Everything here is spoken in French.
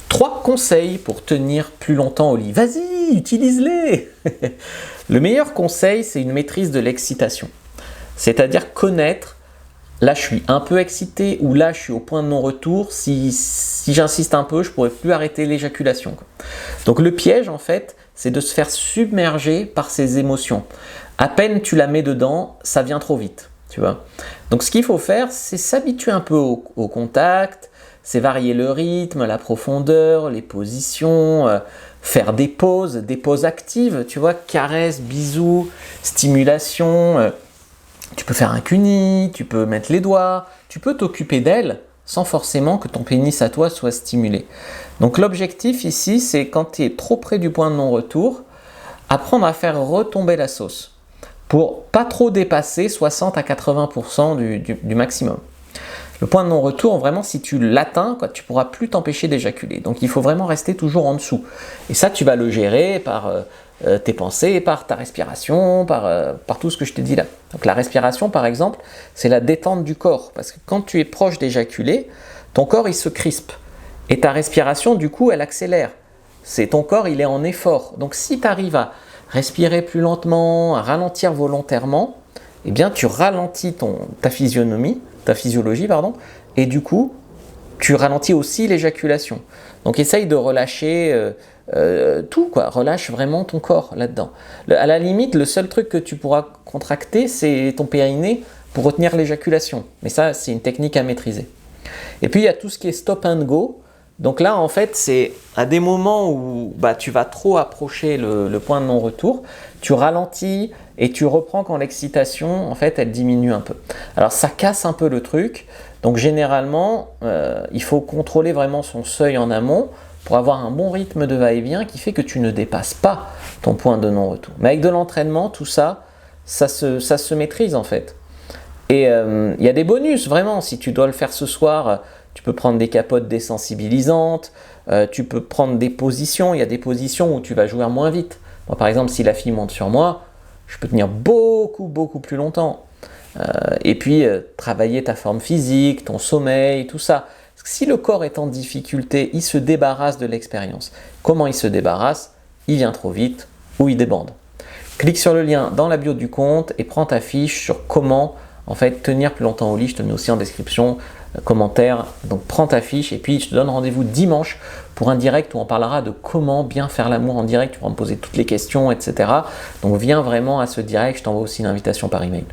3 conseils pour tenir plus longtemps au lit. Vas-y, utilise-les. Le meilleur conseil, c'est une maîtrise de l'excitation. C'est-à-dire connaître, là je suis un peu excité ou là je suis au point de non-retour. Si j'insiste un peu, je ne pourrais plus arrêter l'éjaculation. Donc le piège en fait, c'est de se faire submerger par ces émotions. À peine tu la mets dedans, ça vient trop vite. Tu vois. Donc ce qu'il faut faire, c'est s'habituer un peu au contact, c'est varier le rythme, la profondeur, les positions, faire des pauses actives, tu vois, caresses, bisous, stimulation. Tu peux faire un cuni, tu peux mettre les doigts, tu peux t'occuper d'elle sans forcément que ton pénis à toi soit stimulé. Donc l'objectif ici, c'est quand tu es trop près du point de non-retour, apprendre à faire retomber la sauce pour pas trop dépasser 60 à 80% du maximum. Le point de non-retour, vraiment, si tu l'atteins, tu ne pourras plus t'empêcher d'éjaculer. Donc, il faut vraiment rester toujours en dessous. Et ça, tu vas le gérer par tes pensées, par ta respiration, par tout ce que je t'ai dit là. Donc, la respiration, par exemple, c'est la détente du corps. Parce que quand tu es proche d'éjaculer, ton corps, il se crispe. Et ta respiration, du coup, elle accélère. Ton corps, il est en effort. Donc, si tu arrives à respirer plus lentement, à ralentir volontairement, eh bien, tu ralentis ta physiologie, et du coup, tu ralentis aussi l'éjaculation. Donc, essaye de relâcher tout, quoi. Relâche vraiment ton corps là-dedans. À la limite, le seul truc que tu pourras contracter, c'est ton périnée pour retenir l'éjaculation. Mais ça, c'est une technique à maîtriser. Et puis, il y a tout ce qui est stop and go. Donc là, en fait, c'est à des moments où tu vas trop approcher le point de non-retour, tu ralentis et tu reprends quand l'excitation, en fait, elle diminue un peu. Alors, ça casse un peu le truc. Donc, généralement, il faut contrôler vraiment son seuil en amont pour avoir un bon rythme de va-et-vient qui fait que tu ne dépasses pas ton point de non-retour. Mais avec de l'entraînement, tout ça, ça se maîtrise, en fait. Et il y a des bonus, vraiment. Si tu dois le faire ce soir, tu peux prendre des capotes désensibilisantes, tu peux prendre des positions. Il y a des positions où tu vas jouer moins vite. Moi, par exemple, si la fille monte sur moi, je peux tenir beaucoup plus longtemps. Et puis, travailler ta forme physique, ton sommeil, tout ça. Parce que si le corps est en difficulté, il se débarrasse de l'expérience. Comment il se débarrasse? Il vient trop vite ou il débande. Clique sur le lien dans la bio du compte et prends ta fiche sur comment en fait tenir plus longtemps au lit. Je te mets aussi en description, commentaire. Donc prends ta fiche et puis je te donne rendez-vous dimanche pour un direct où on parlera de comment bien faire l'amour en direct. Tu pourras me poser toutes les questions, etc. Donc viens vraiment à ce direct. Je t'envoie aussi une invitation par email.